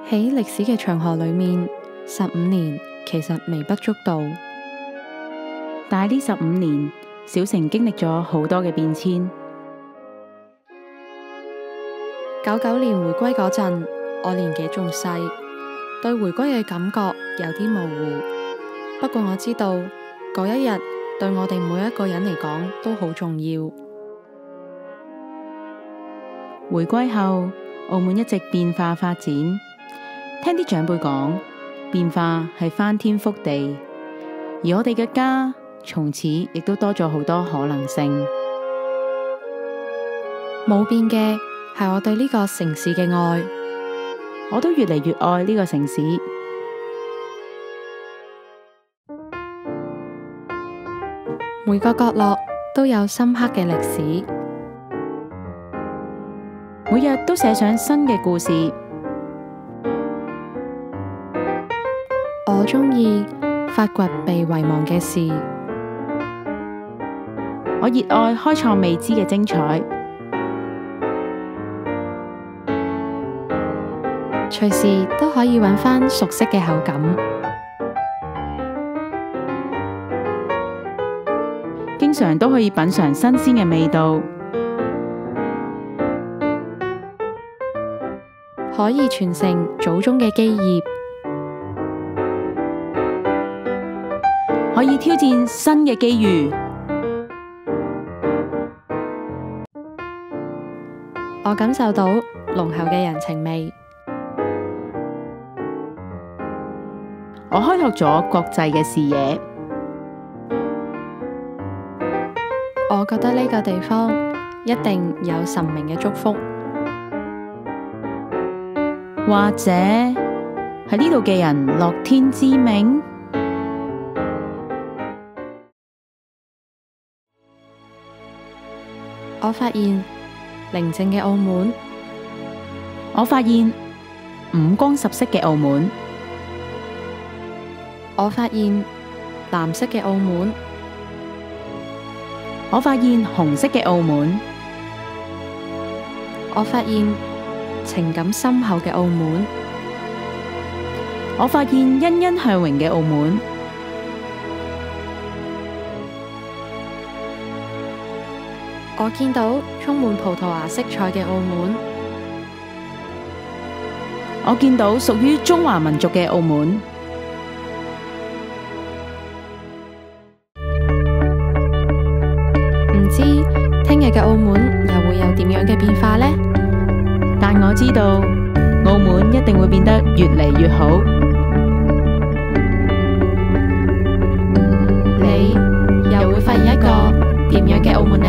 喺歷史嘅長河裏面，15年其實微不足道，但係呢15年，小城經歷咗好多嘅變遷。99年回歸嗰陣，我年紀仲細，對回歸嘅感覺有啲模糊。不過我知道嗰一日對我哋每一個人嚟講都好重要。回歸後，澳門一直變化發展。聽啲長輩講，變化係翻天覆地，而我哋嘅家從此亦都多咗好多可能性。冇變嘅係我對呢個城市嘅愛，我都越嚟越愛呢個城市。每個角落都有深刻嘅歷史，每日都寫上新嘅故事。我鍾意發掘被遺忘嘅事，我熱愛開創未知嘅精彩。隨時都可以揾返熟悉嘅口感，經常都可以品嘗新鮮嘅味道，可以傳承祖宗嘅基業，可以挑戰新嘅機遇。我感受到濃厚嘅人情味。我開拓咗國際嘅視野。我覺得呢個地方一定有神明嘅祝福，或者係呢度嘅人樂天知命。我發現寧靜嘅澳門，我發現五光十色嘅澳門，我發現藍色嘅澳門，我發現紅色嘅澳門，我發現情感深厚嘅澳門，我發現欣欣向榮嘅澳門，我見到充滿葡萄牙色彩嘅澳門，我見到屬於中華民族嘅澳門。唔知聽日嘅澳門又會有點樣嘅變化呢？但我知道澳門一定會變得越嚟越好。你又會發現一個點樣嘅澳門呢？